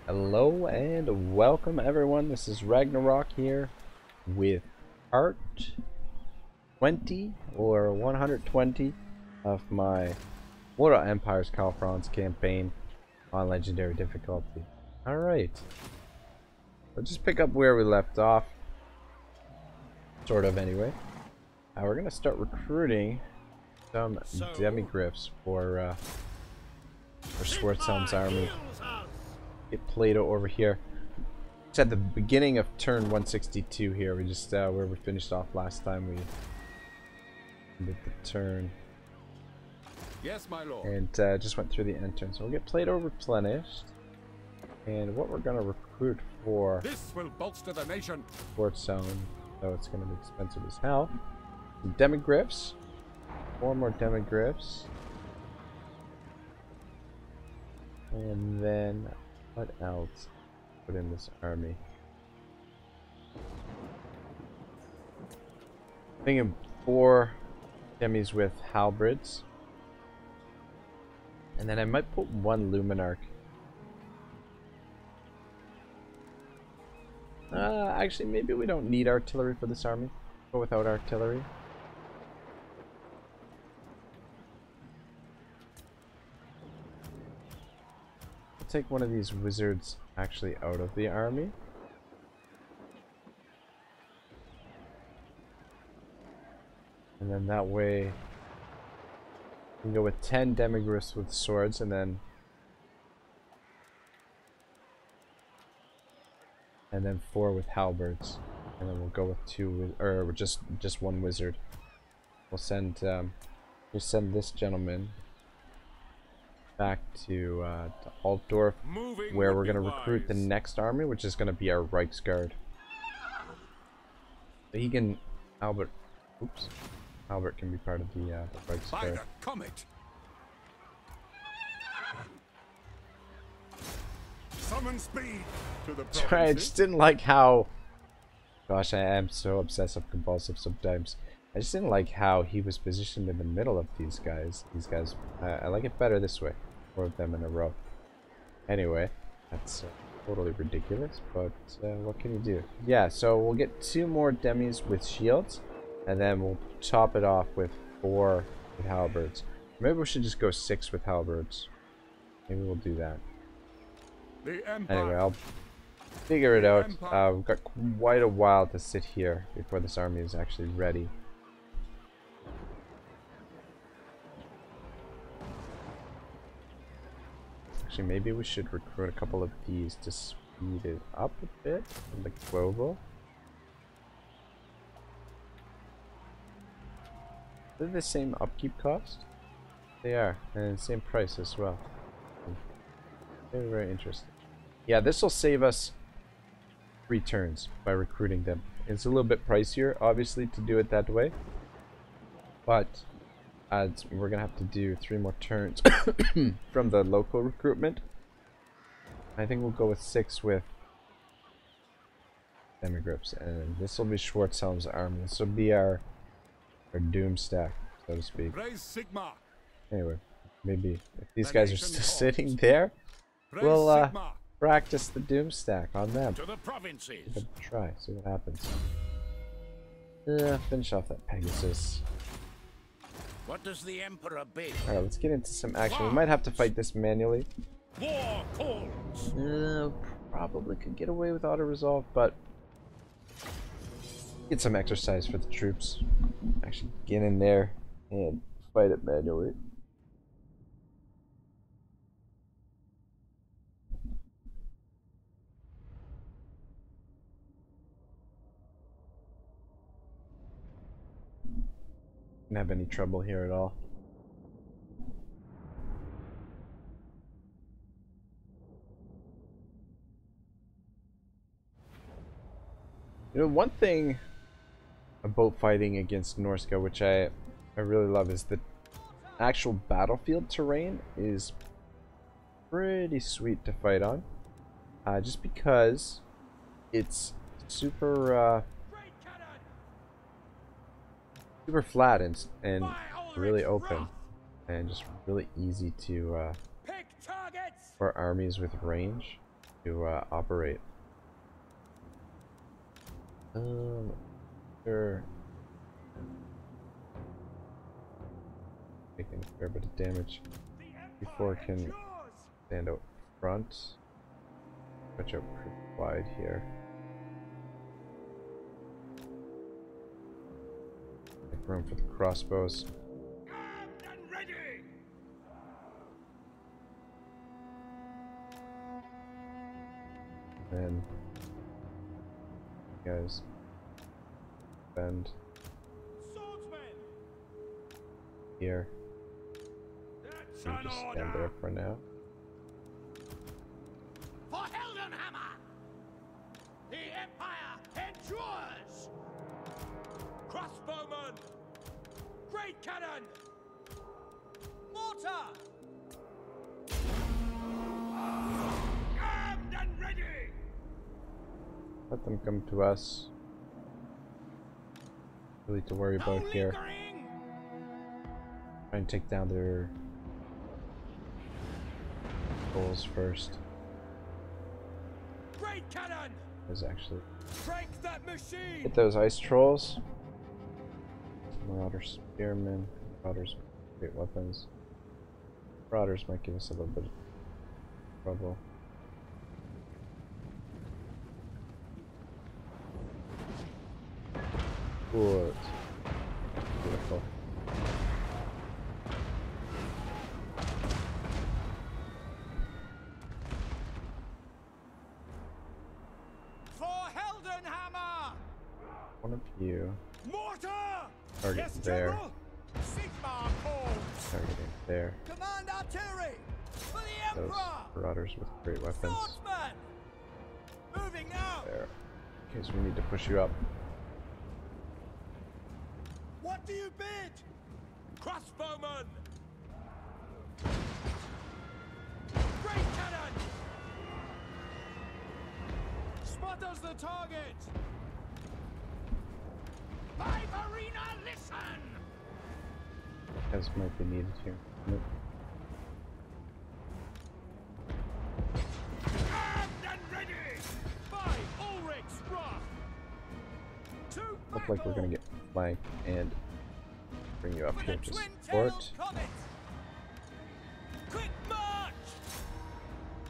Hello and welcome everyone, this is Ragnarok here with part 20 or 120 of my Emperor Karl Franz campaign on Legendary difficulty. Alright, let's just pick up where we left off, sort of anyway. We're going to start recruiting some demigriffs for Schwarzhelm's army. Get Plato over here. It's at the beginning of turn 162 here. We just where we finished off last time. We did the turn. Yes, my lord. And just went through the end turn. So we'll get Plato replenished. And what we're gonna recruit for This will bolster the nation. Schwarzhelm, so it's gonna be expensive as hell. Some demigriffs. 4 more demigriffs. And then what else put in this army? Thinking 4 demis with halberds, and then I might put 1 luminarch. Actually, maybe we don't need artillery for this army. Go without artillery. Take one of these wizards actually out of the army. And then that way we can go with 10 demigriffs with swords and then 4 with halberds. And then we'll go with 2 or just 1 wizard. We'll send this gentleman back to Altdorf, where we're going to recruit the next army, which is going to be our Reichsguard. So he can, Albert can be part of the Reichsguard. By the comet. Summon speed to the I just didn't like how, gosh, I am so obsessive compulsive sometimes. I just didn't like how he was positioned in the middle of these guys. I like it better this way. 4 of them in a row. Anyway, that's totally ridiculous, but what can you do? Yeah, so we'll get 2 more demis with shields, and then we'll top it off with 4 with halberds. Maybe we should just go 6 with halberds. Maybe we'll do that. Anyway, I'll figure it out. We've got quite a while to sit here before this army is actually ready. Actually, maybe we should recruit a couple of these to speed it up a bit in the global. They're the same upkeep cost? They are, and same price as well. Very, very interesting. Yeah, this will save us 3 turns by recruiting them. It's a little bit pricier, obviously, to do it that way. But we're gonna have to do 3 more turns from the local recruitment. I think we'll go with 6 with demigriffs, and this will be Schwarzhelm's army. This will be our doom stack, so to speak. Rise Sigmar. Anyway, maybe if these guys are still sitting there, we'll practice the doom stack on them. To the provinces. Give it a try, see what happens. Finish off that Pegasus. What does the Emperor bid? Alright, let's get into some action. We might have to fight this manually. War calls. Probably could get away with auto-resolve, but get some exercise for the troops. Actually get in there and fight it manually. Didn't have any trouble here at all. You know, one thing about fighting against Norska, which I really love, is the actual battlefield terrain is pretty sweet to fight on. Just because it's super flat and really open, and just really easy to for armies with range. to operate. Sure. Taking a fair bit of damage before it can stand out front. Stretch out pretty wide here. Make room for the crossbows. Armed and ready! Then you guys bend Swordsmen! here. That's You an just stand order! there for now. For Heldenhammer! The Empire endures! Crossbowmen! Great cannon! Mortar! Armed and ready! Let them come to us. Really to worry about No here. lingering! Try and take down their goals first. Great cannon! Is actually Break that machine! hit those ice trolls. Marauder spearmen, marauders with great weapons. Marauders might give us a little bit of trouble. Good. Beautiful. For Heldenhammer! One of you Mortar! target Yes, there, General! Sigmar calls! targeting there. Command artillery! For the Those Emperor! marauders with great weapons. Swordsman! Moving now! There. In case we need to push you up. What do you bid? Crossbowmen! Great cannon! Spot us the target! Live arena, listen! As might be needed here. Nope. Armed and ready! By Ulrich's wrath! To Look like we're gonna get flanked and bring you up for here the to twin-tailed support. comet! Quick march!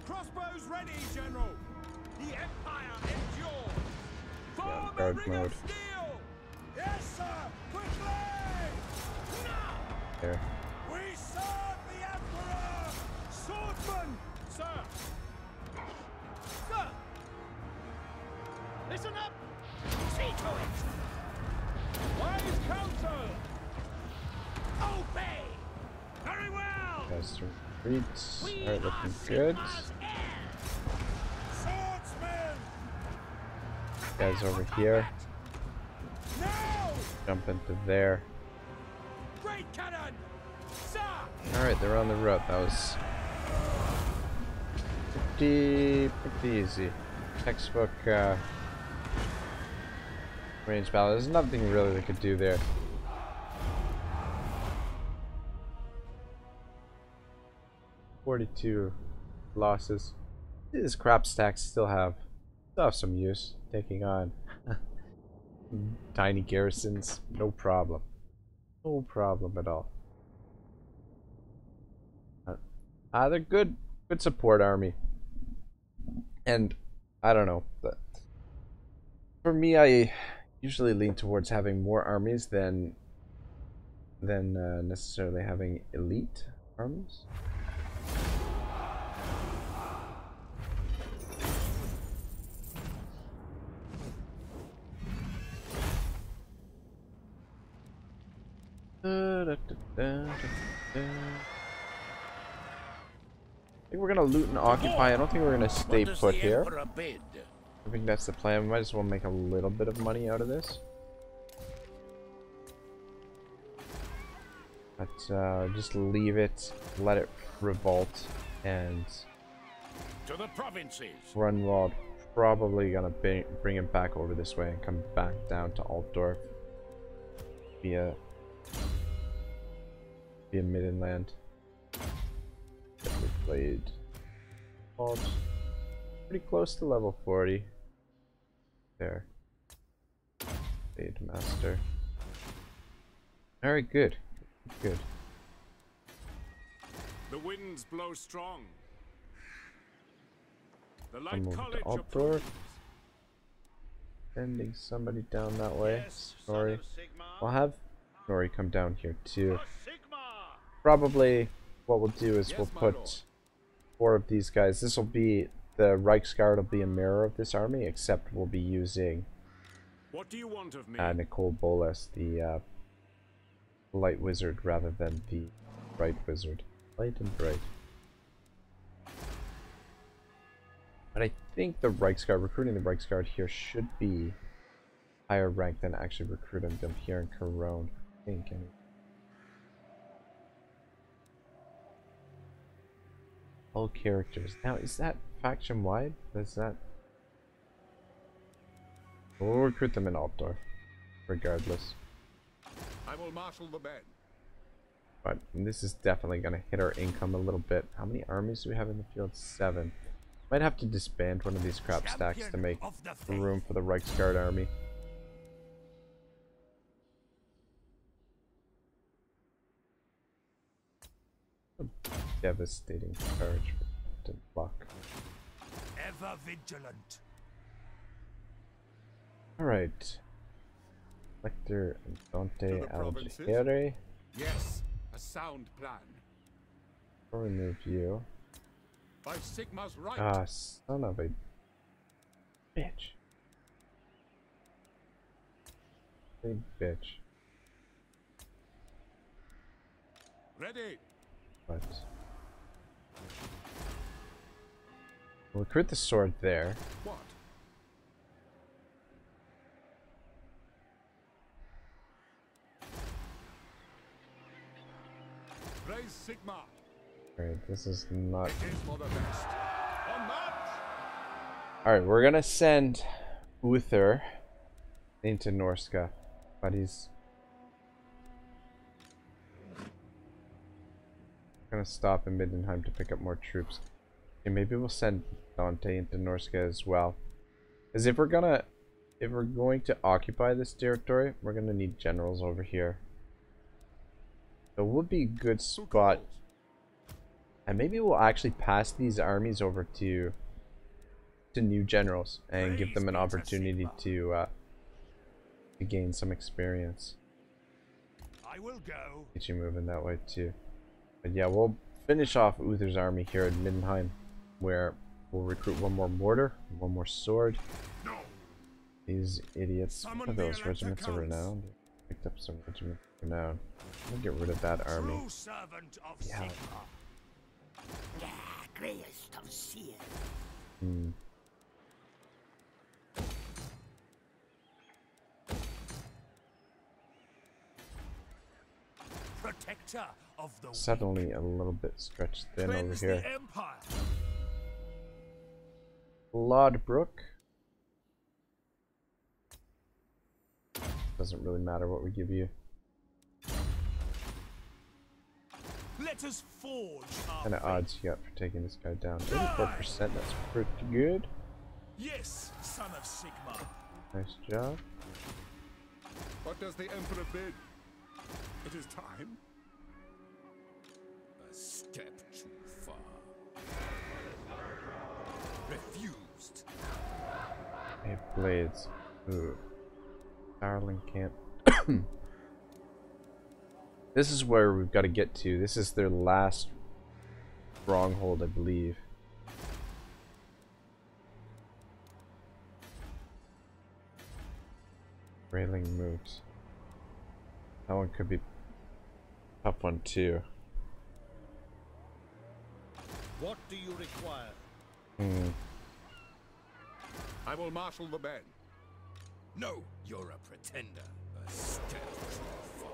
Crossbows ready, General! The Empire endures! Yeah, Form a guard ring mode. of steel! Yes, sir! Quickly! Now! There. We serve the Emperor! Swordsman! Sir! Sir! Listen up! See to it! Wise counsel! Obey! Very well! Guys, retreat. We Alright, are looking good. Sigmar's heirs! Swordsman! Guys over here. Now! Jump into there. Great cannon! Sir! Alright, they're on the road. That was pretty easy. Textbook range battle. There's nothing really they could do there. "42 losses. These crap stacks still have some use. Taking on tiny garrisons, no problem. No problem at all. They're good support army. And I don't know, but for me, I usually lean towards having more armies than necessarily having elite armies. I think we're gonna loot and occupy. I don't think we're gonna stay What does put the here. Emperor bid? I think that's the plan. We might as well make a little bit of money out of this. But just leave it, let it revolt, and To the provinces! Grunwald probably gonna bring him back over this way and come back down to Altdorf via Middenland. Get replayed. Alt. pretty close to level 40. There. Blade Master. Very good. Good. The winds blow strong. The I'll light move college to outdoor. Sending somebody down that way. Snorri. We'll have Snorri come down here too. Probably what we'll do is we'll put 4 of these guys. This will be the Reiksguard will be a mirror of this army, except we'll be using what do you want of me? Nicole Bolas, the light wizard, rather than the bright wizard. Light and bright. But I think the Reiksguard, recruiting the Reiksguard here should be higher rank than actually recruiting them here in Corone. I think. Anyway. All characters. Now, is that faction wide? Is that? We'll recruit them in Altdorf, regardless. I will marshal the men. But this is definitely going to hit our income a little bit. How many armies do we have in the field? 7. Might have to disband one of these crap stacks to make room for the Reiksguard army. A devastating charge for Captain Block. Ever vigilant. Alright. Lecter and Dante Alighieri. Yes, a sound plan. I'll remove you. By Sigmar's right. Ah, son of a bitch. Big bitch. Ready. But we'll recruit the sword there. What? Rise Sigmar. Alright, this is not. It is for the best. On march. Alright, we're gonna send Uther into Norska, but he's gonna stop in Middenheim to pick up more troops. Okay, maybe we'll send Dante into Norska as well. Because if we're going to occupy this territory, we're gonna need generals over here. So it would be a good spot. And maybe we'll actually pass these armies over to new generals and give them an opportunity to gain some experience. I will go. Get you moving that way too. But yeah, we'll finish off Uther's army here at Middenheim, where we'll recruit one more mortar, one more sword. No. These idiots. What are those regiments of counts. renown? Picked up some regiments of renown. We'll get rid of that army. True servant of Yeah. Sigmar. Greyest of seers. Hmm. Protector of the Suddenly a little bit stretched thin over Cleanse here. the Empire. Lodbrook. Doesn't really matter what we give you. Let us forge our Kind of fate. odds you got for taking this guy down. 84%, that's pretty good. Yes, son of Sigmar. Nice job. What does the Emperor bid? It is time. A step too far. Refused. They have blades. Ooh. Darling camp. This is where we've got to get to. This is their last stronghold, I believe. Railing moves. That one could be a tough one too. What do you require? Hmm. I will marshal the men. No, you're a pretender. A step too far.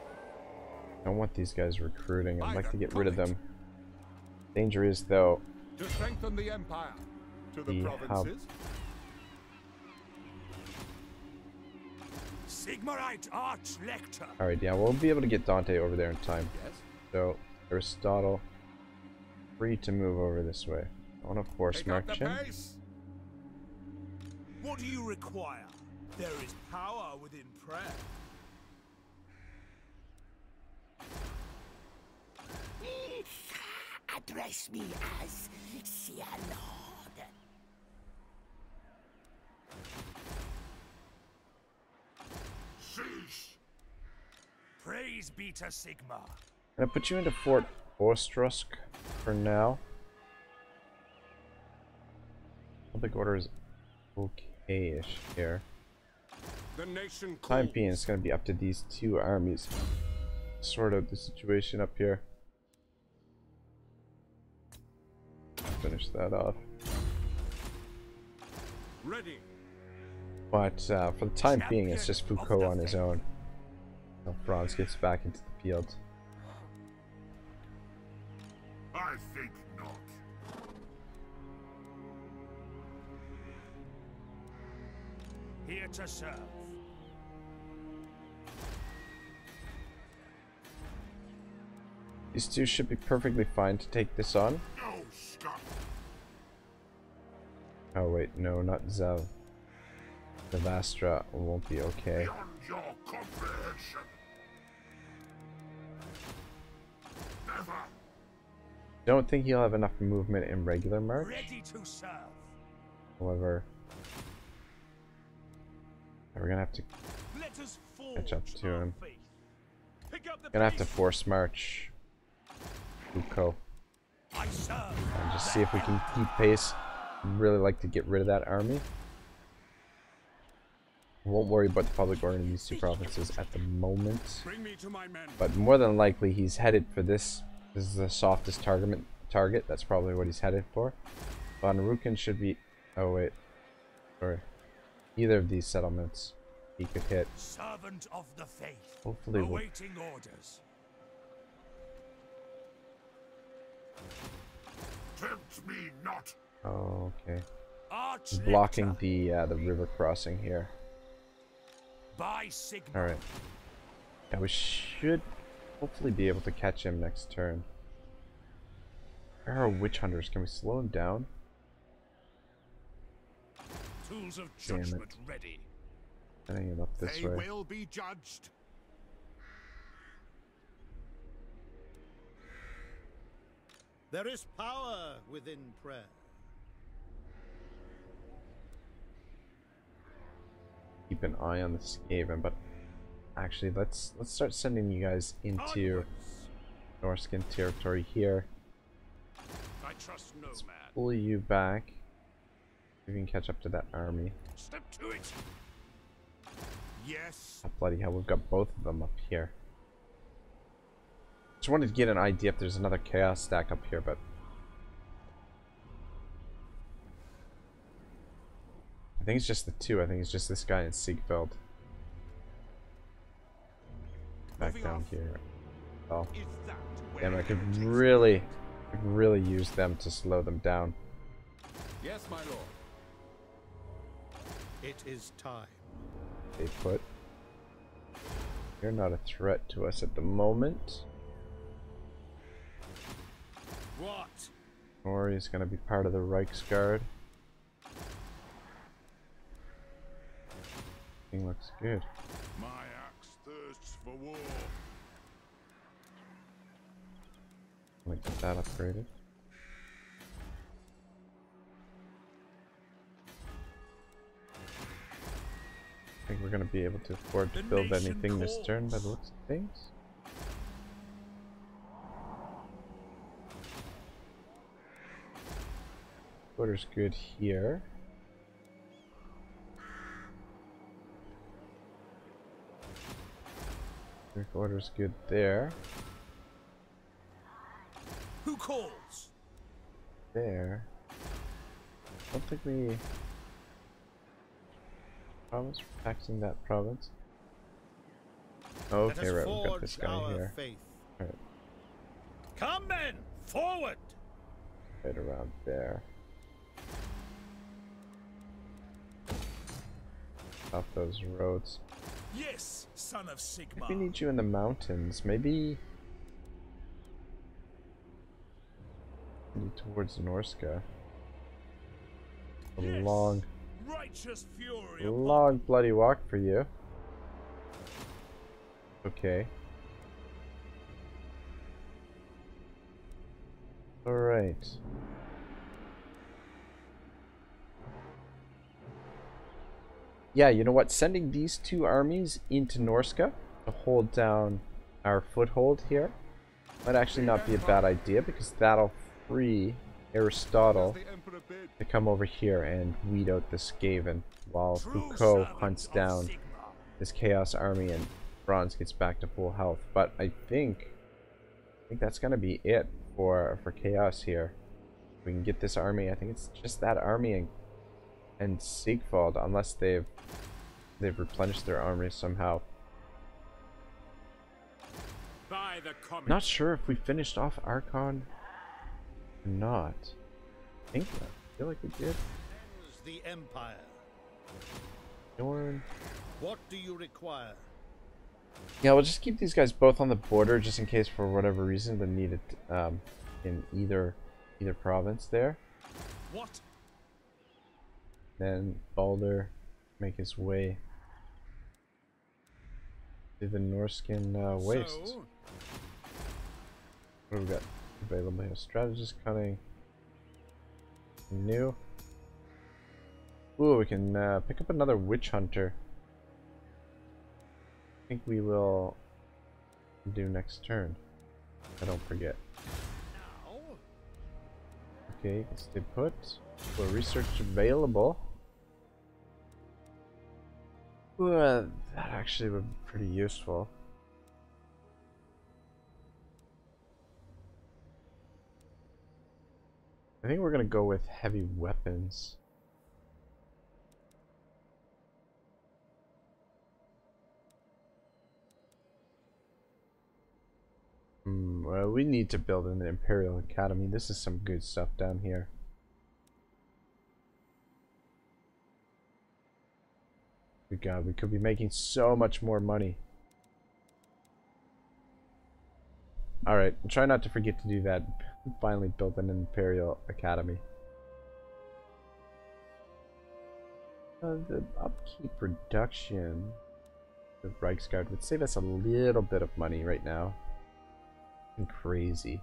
I don't want these guys recruiting. I'd By like the to get rid of them. prophet. Danger is though. To strengthen the Empire. To the The provinces. Sigmarite Arch-Lector. Alright, yeah, we'll be able to get Dante over there in time. Yes. So, Aristotle, free to move over this way. I want to force Take out march the him. pace. What do you require? There is power within prayer. Address me as Sir Lord. Cease! Praise be to Sigmar. I'm gonna put you into Fort Ostrusk for now. Public order is okay-ish here. The nation Time calls. being, it's gonna be up to these two armies to sort out the situation up here. Finish that off. Ready. But for the time being, it's just Foucault on his own. Until Franz gets back into the field. I think not. Here to serve. These two should be perfectly fine to take this on. No stop. Oh wait, no, not Zev. The Vastra won't be okay. Beyond your comprehension. Never. Don't think he'll have enough movement in regular march. Ready to serve. However, we're gonna have to Let us catch up to him. faith. Pick up the Gonna have to pace. force march Foucault I serve. and just see if we can keep pace. I'd really like to get rid of that army. Won't worry about the public order in these two provinces at the moment, Bring me to my men. but more than likely he's headed for this. This is the softest target. That's probably what he's headed for. Von Ruken should be. Oh wait, sorry. Either of these settlements he could hit. Servant of the faith. Hopefully we'll Awaiting orders. Tempt me not. Oh, okay. Arch He's blocking lector the river crossing here. by Sigmar. Alright. Yeah, we should hopefully be able to catch him next turn. Where are our witch hunters? Can we slow him down? Tools of Damn it. judgment ready. Setting him up this They way. will be judged. There is power within prayer. Keep an eye on the Skaven, but actually let's start sending you guys into Onwards. Norskin territory here. I trust no man. Pull you back. We can catch up to that army. Step to it. Yes. Oh, bloody hell, we've got both of them up here. Just wanted to get an idea if there's another chaos stack up here, but I think it's just the two. I think it's just this guy and Siegfeld. Back Moving down off. here. Oh, Is that where damn! I it could takes me? really use them to slow them down. Yes, my lord. It is time. Stay put. You're not a threat to us at the moment. What? Nori is going to be part of the Reichsguard. Thing looks good. My axe thirsts for war. I'm gonna get that upgraded. I think we're gonna be able to afford to The build nation anything this turn by the calls. looks of things. Order's good here. Order's good there. Who calls? There. Don't think we province taxing that province. Okay, Let us right, we've got this forge guy our here. faith. Alright, Come men, forward! right around there. Off those roads. Yes, son of Sigmar. We need you in the mountains. Maybe towards Norska. Yes, Along right righteous fury. Long bloody walk for you. Okay. Alright. Yeah, you know what? Sending these two armies into Norska to hold down our foothold here might actually not be a bad idea, because that'll free Aristotle to come over here and weed out the Skaven while Foucault hunts down this Chaos army and Franz gets back to full health. But I think that's gonna be it for Chaos here. We can get this army. I think it's just that army and Sigvald, unless they've replenished their army somehow. Not sure if we finished off Archon or not. I think that. I feel like we did. The Empire. Dorn. What do you require? Yeah, we'll just keep these guys both on the border just in case for whatever reason they need it in either province there. What? Then Balder make his way to the Norskin waste. So? What do we got available here? Strategist cunning. New. Ooh, we can pick up another witch hunter. I think we will do next turn. I don't forget. Okay, stay put. For research available. Ooh, that actually would be pretty useful. I think we're gonna go with heavy weapons. Well, we need to build an Imperial Academy. This is some good stuff down here. God, we could be making so much more money. Alright, try not to forget to do that. Finally built an Imperial Academy. The upkeep reduction of Reichsguard would save us a little bit of money right now. Crazy.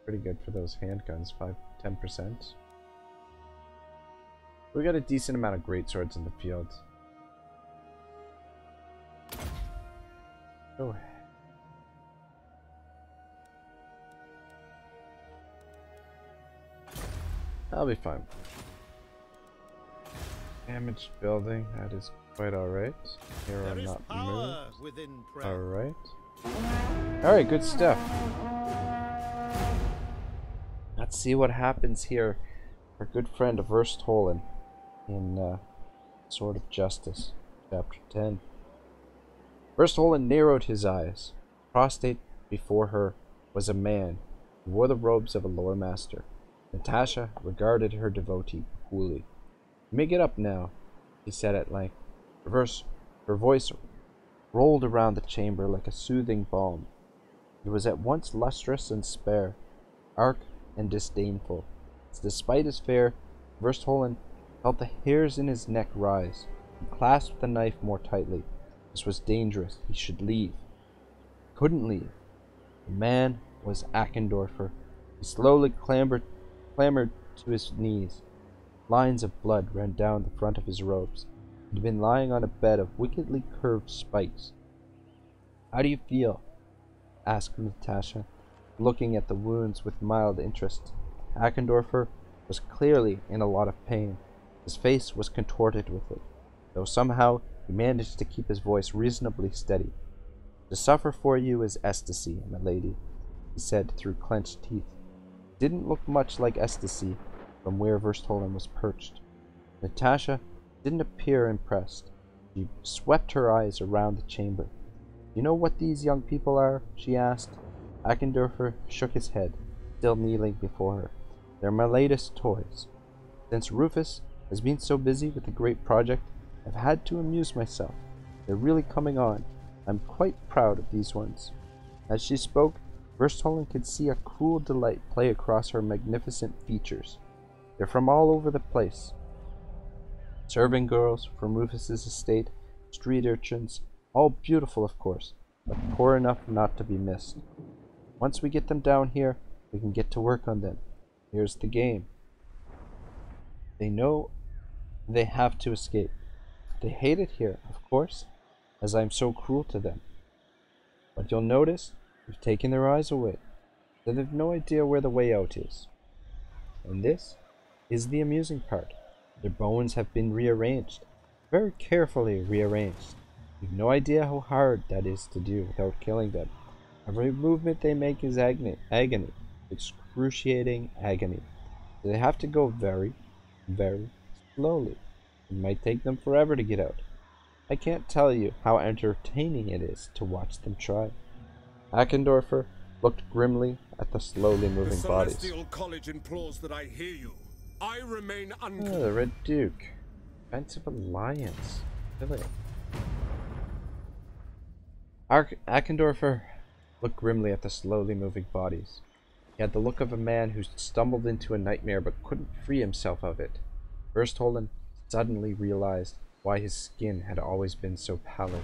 Pretty good for those handguns, 10%. We got a decent amount of greatswords in the field. Oh. I'll be fine. Damaged building, that is quite alright. Here are not moved. Alright. Alright, good stuff. Let's see what happens here. Our good friend Verstholen in Sword of Justice, chapter 10. Verstholen narrowed his eyes. Prostrate before her was a man who wore the robes of a lore master. Natasha regarded her devotee coolly. "You may get up now," he said at length. Her voice rolled around the chamber like a soothing balm. It was at once lustrous and spare, arch and disdainful. As despite his fare, Verstholen felt the hairs in his neck rise, and clasped the knife more tightly. This was dangerous. He should leave. He couldn't leave. The man was Akendorfer. He slowly clambered to his knees. Lines of blood ran down the front of his robes. He had been lying on a bed of wickedly curved spikes. "How do you feel?" asked Natasha, looking at the wounds with mild interest. Akendorfer was clearly in a lot of pain. His face was contorted with it, though somehow he managed to keep his voice reasonably steady. "To suffer for you is ecstasy, my lady," he said through clenched teeth. It didn't look much like ecstasy from where Verstholen was perched. Natasha didn't appear impressed. She swept her eyes around the chamber. "You know what these young people are?" she asked. Akendorfer shook his head, still kneeling before her. "They're my latest toys. Since Rufus has been so busy with the great project, I've had to amuse myself. They're really coming on. I'm quite proud of these ones." As she spoke, Verstollen could see a cruel delight play across her magnificent features. They're from all over the place. Serving girls from Rufus's estate, street urchins, all beautiful of course, but poor enough not to be missed. Once we get them down here, we can get to work on them. Here's the game. They know they have to escape. They hate it here, of course, as I'm so cruel to them. But you'll notice we've taken their eyes away, so they've no idea where the way out is. And this is the amusing part. Their bones have been rearranged, very carefully rearranged. You've no idea how hard that is to do without killing them. Every movement they make is agony, excruciating agony. So they have to go very, very slowly. It might take them forever to get out. I can't tell you how entertaining it is to watch them try. Ackendorfer looked grimly at the slowly moving bodies. The Celestial College implores that I hear you. I remain Oh, the Red Duke. Defensive Alliance. Really? Ackendorfer looked grimly at the slowly moving bodies. He had the look of a man who stumbled into a nightmare but couldn't free himself of it. Verstollen suddenly realized why his skin had always been so pallid.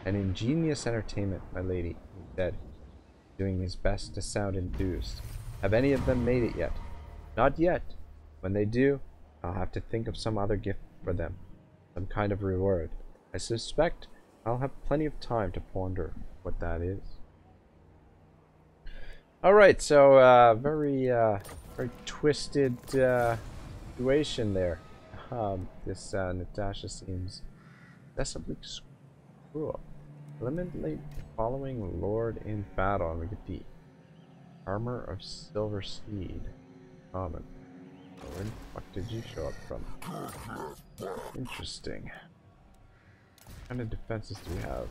An ingenious entertainment, my lady, he said, doing his best to sound enthused. Have any of them made it yet? Not yet. When they do, I'll have to think of some other gift for them, some kind of reward. I suspect I'll have plenty of time to ponder what that is. Alright, so very twisted situation there. This Natasha seems deceptively cruel. Eliminate following Lord in battle, and we get the Armor of Silver Steed. Common. Where the fuck did you show up from? Interesting. What kind of defenses do we have?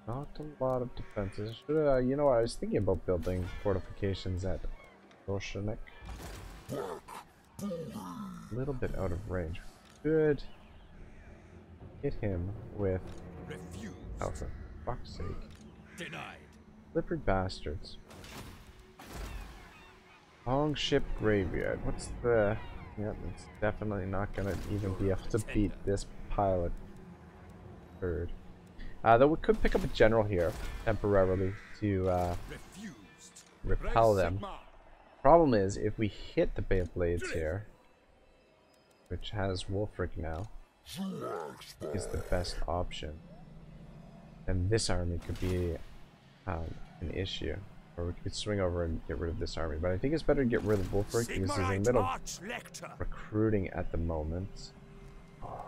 Not a lot of defenses. Should you know what? I was thinking about building fortifications at Roshanek. A little bit out of range. Could hit him with. Refused. Oh, for fuck's sake! Denied. Slippery bastards. Long ship graveyard. What's the? Yep, it's definitely not gonna even be able to beat this pilot bird. Though we could pick up a general here temporarily to repel them. Problem is, if we hit the Bay of Blades here, which has Wolfric now, is the best option, then this army could be an issue. Or we could swing over and get rid of this army. But I think it's better to get rid of Wolfric because he's in the middle of recruiting at the moment. Oh,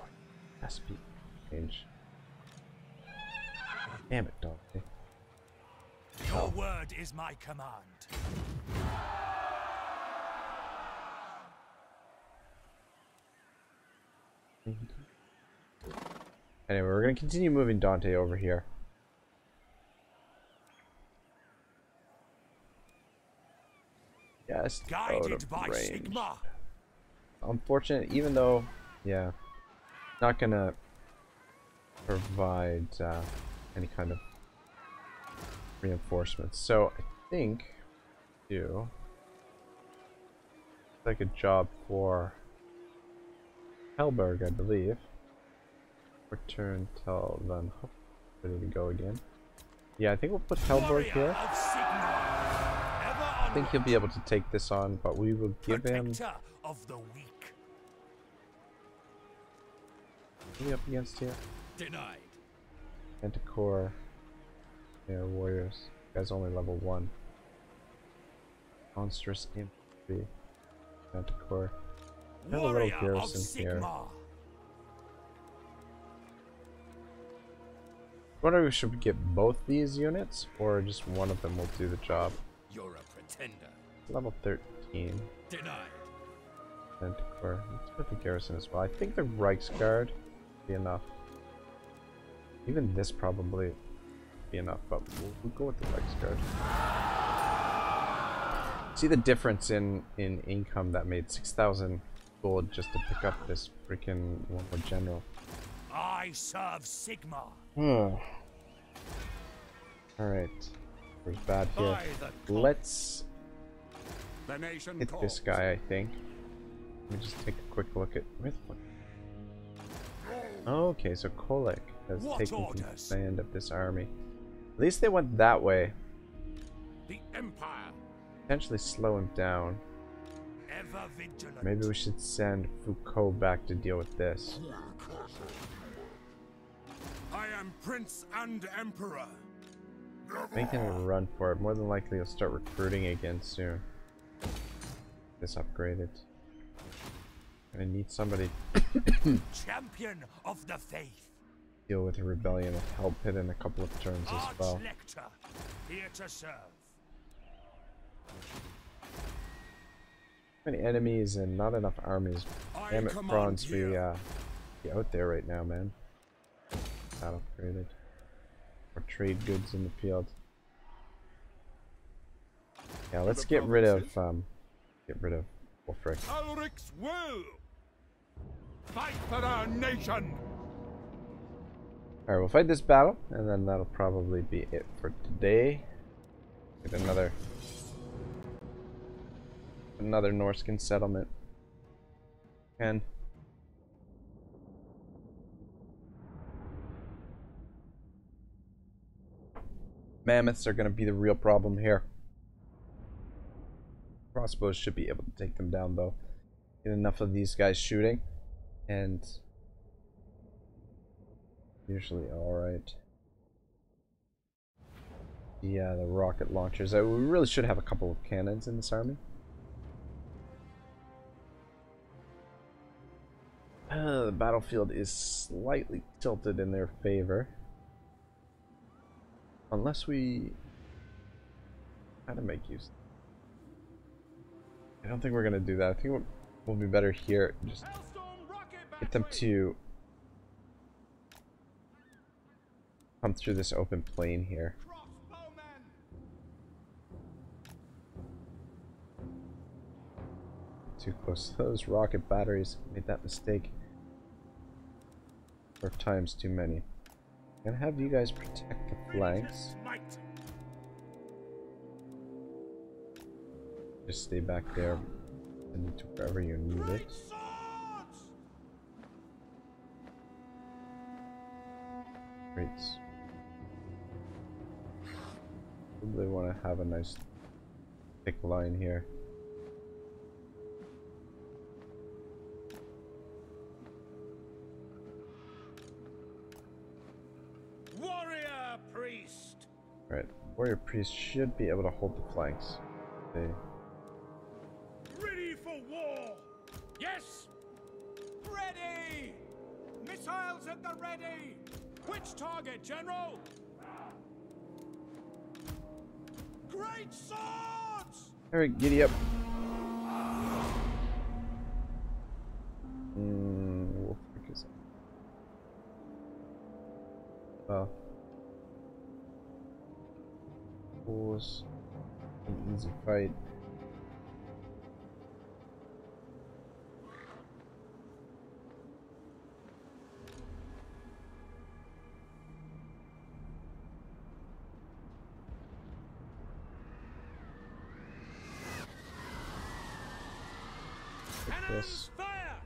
has to be change. Damn it, Dante. Your word is my command. Anyway, we're going to continue moving Dante over here. Yes, guided by Sigmar. Unfortunate, even though, yeah, not going to provide any kind of reinforcements. So I think do like a job for Helberg, I believe. Return till then. Ready to go again. Yeah, I think we'll put Helberg here. I think he'll be able to take this on, but we will give him. Of the weak. What are we up against here? Denied. Manticore. Yeah, warriors. You guys only level 1. Monstrous infantry. Manticore. I have a little garrison here. I wonder if we should get both these units, or just one of them will do the job. You're a pretender. Level 13. Denied. Manticore. Let's put the garrison as well. I think the Reichsguard will be enough. Even this probably be enough, but we'll go with the Reichsguard. See the difference in income that made 6,000 gold just to pick up this freaking one more general. I serve Sigmar. Alright. There's bad here. Let's The nation hit this calls. guy, I think. Let me just take a quick look at... Okay, so Kolek has taken command of this army. At least they went that way. The Empire. Potentially slow him down. Ever vigilant. Maybe we should send Foucault back to deal with this. I am Prince and Emperor. Making a run for it. More than likely he'll start recruiting again soon. This upgraded. Gonna need somebody Champion of the faith. deal with a rebellion with help hit in a couple of turns as well. Arch-lector, here to serve. Too many enemies and not enough armies. Damn it, Franz, we be out there right now, man. Not upgraded. Or trade goods in the field. Yeah, let's get rid of Wolfric. Ulric's will. Fight for our nation. Alright, we'll fight this battle, and then that'll probably be it for today. Get another Norskin settlement. And mammoths are gonna be the real problem here. Crossbows should be able to take them down though. Get enough of these guys shooting, and usually alright. Yeah, the rocket launchers. We really should have a couple of cannons in this army. The battlefield is slightly tilted in their favor. Unless we... how to make use. I don't think we're gonna do that. I think we'll be better here. Just get them to come through this open plain here. Too close to those rocket batteries. Made that mistake 4 times too many. Gonna have you guys protect the flanks. Just stay back there and to wherever you need it. Great. Probably want to have a nice thick line here. Warrior priest. Right, warrior priest should be able to hold the flanks. Okay. Ready for war. Yes. Ready. Missiles at the ready. Which target, General? Great swords. Alright, giddy up. We'll focus on. Well. Was an easy fight. Cannons fire!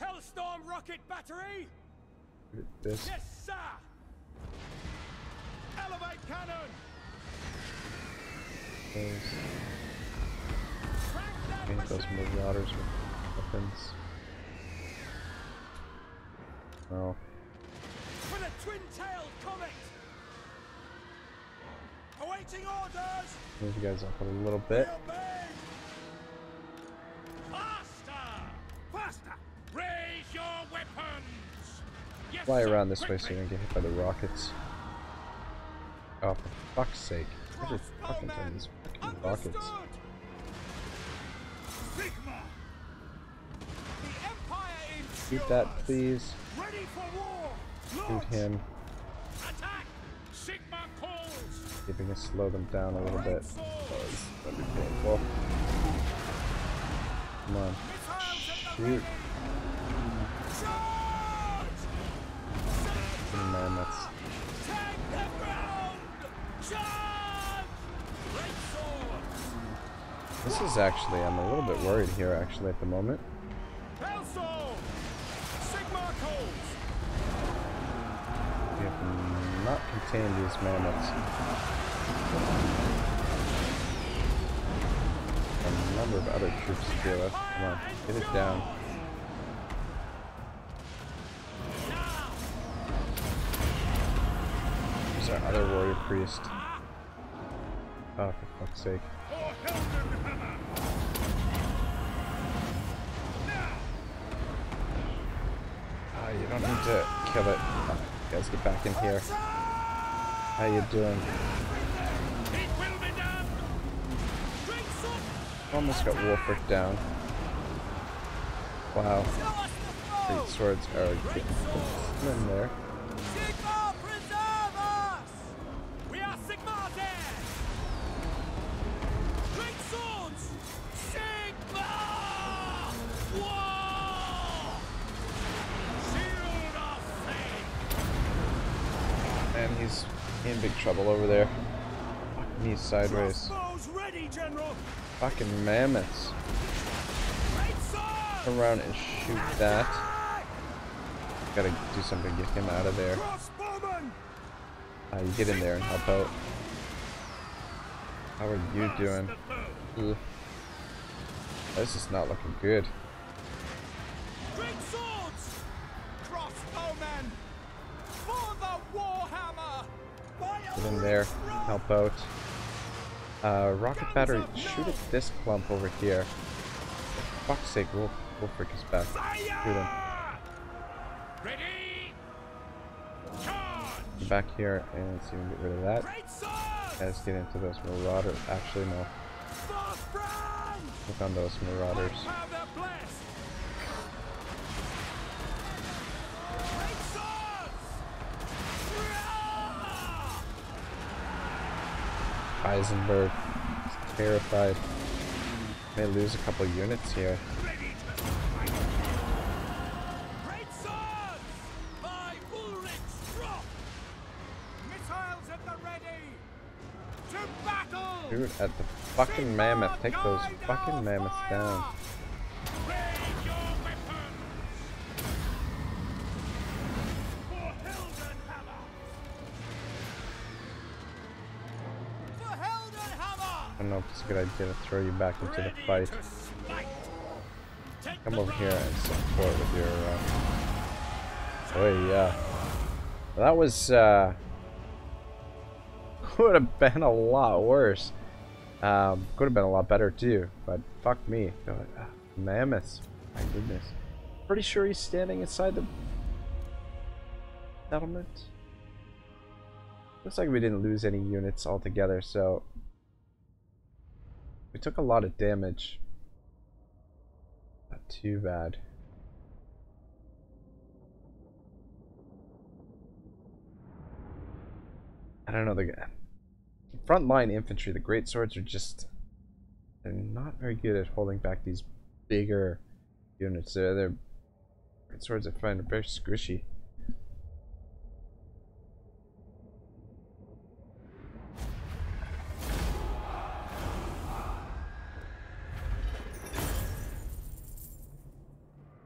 Hellstorm rocket battery! This. Yes, sir! Elevate cannon! Paint those marauders with weapons. Oh. For the twin-tailed comet! Awaiting orders! Move you guys up a little bit. Faster! Faster! Raise your weapons! Yes, Fly sir. around this way so you don't get hit by the rockets. Oh, for fuck's sake. Every fucking time these fucking rockets. Sigmar! The Empire is Shoot that, please. ready for war! Shoot him. Attack! Sigmar calls! Keeping us slow them down a little bit. Oh, this is gonna be painful. Come on. Shoot. Charge! Man, that's Take the ground! Charge! This is actually, I'm a little bit worried here actually at the moment. Hellstorm! Sigmar coals! We have not contained these mammoths. A number of other troops to deal with. Come on, get it down. There's our other warrior priest. Oh, for fuck's sake. Oh, you don't need to kill it. Oh, you guys get back in here. How you doing? Almost got Wolfric down. Wow. Great swords are getting in there. Sigmar, preserve us! We are Sigmar dead! Great swords! Sigmar! War! Shield of faith! And he's in big trouble over there. Fucking me sideways. Crossbows ready, General! Fucking mammoths. Great sword! Come around and shoot that. Gotta do something to get him out of there. Crossbowman! You get in there and help out. How are you doing? Ugh. This is not looking good. Great swords! Crossbowmen! For the Warhammer! Get in there, help out. Rocket battery, shoot at this clump over here. For fuck's sake, Wolfric is back. Shoot him. Ready! Charge! Get back here and see if we can get rid of that. Great swords! Let's get into those marauders. Actually, no. Force brand! Look on those marauders. Powder blast! Great swords! Heisenberg is terrified. May lose a couple units here. Ready to fight! Great swords! By Ulrich's drop! Missiles at the ready! To battle! Shoot at the fucking mammoth. Take those fucking mammoths down. Raise your weapons! For Heldenhammer! For Heldenhammer! I don't know if it's a good idea to throw you back into the fight. To smite! Take Come the over here blow! and support with your. Oh yeah, that was could have been a lot worse. Could have been a lot better too, but fuck me. Mammoths, my goodness. Pretty sure he's standing inside the settlement. Looks like we didn't lose any units altogether, so we took a lot of damage. Not too bad. I don't know, the frontline infantry, the great swords are just, they're not very good at holding back these bigger units. They're great swords I find are very squishy.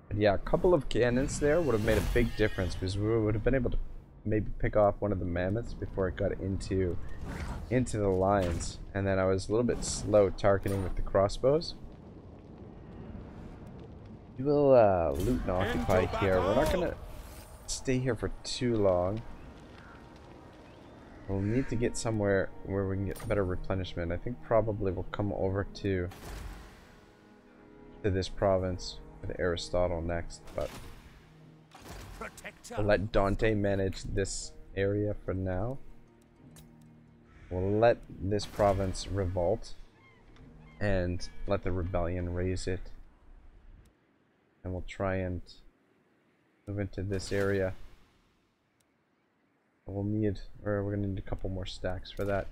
But yeah, a couple of cannons there would have made a big difference because we would have been able to maybe pick off one of the mammoths before it got into the lines, and then I was a little bit slow targeting with the crossbows. We will loot and occupy here. We're not gonna stay here for too long. We'll need to get somewhere where we can get better replenishment. I think probably we'll come over to this province with Aristotle next, but we'll let Dante manage this area for now. We'll let this province revolt and let the rebellion raise it. And we'll try and move into this area. We'll need, or we're gonna need a couple more stacks for that.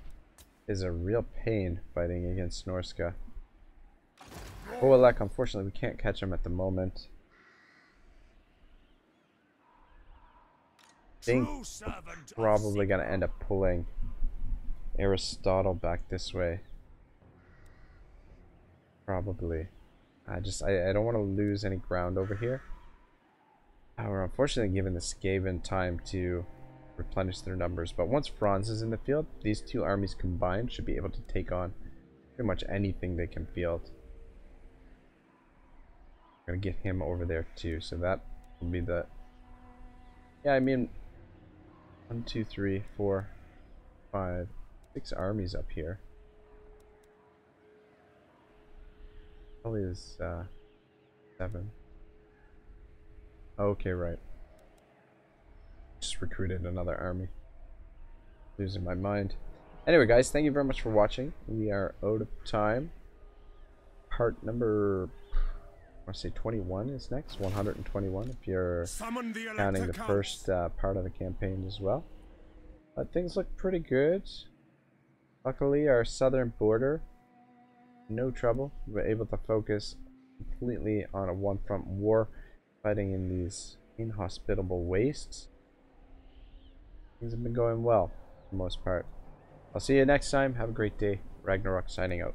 It is a real pain fighting against Norska. Oelek, unfortunately, we can't catch him at the moment. I think we're probably gonna end up pulling Aristotle back this way. Probably. I don't want to lose any ground over here. We're unfortunately given the Skaven time to replenish their numbers, but once Franz is in the field, these two armies combined should be able to take on pretty much anything they can field. I'm gonna get him over there too, so that will be the... Yeah, I mean, 1, 2, 3, 4, 5, 6 armies up here. Probably is 7. Okay, right. Just recruited another army. Losing my mind. Anyway, guys, thank you very much for watching. We are out of time. Part number, I want to say 21 is next. 121 if you're counting the first part of the campaign as well. But things look pretty good. Luckily, our southern border, no trouble. We're able to focus completely on a one-front war, fighting in these inhospitable wastes. Things have been going well for the most part. I'll see you next time. Have a great day. Ragnarok signing out.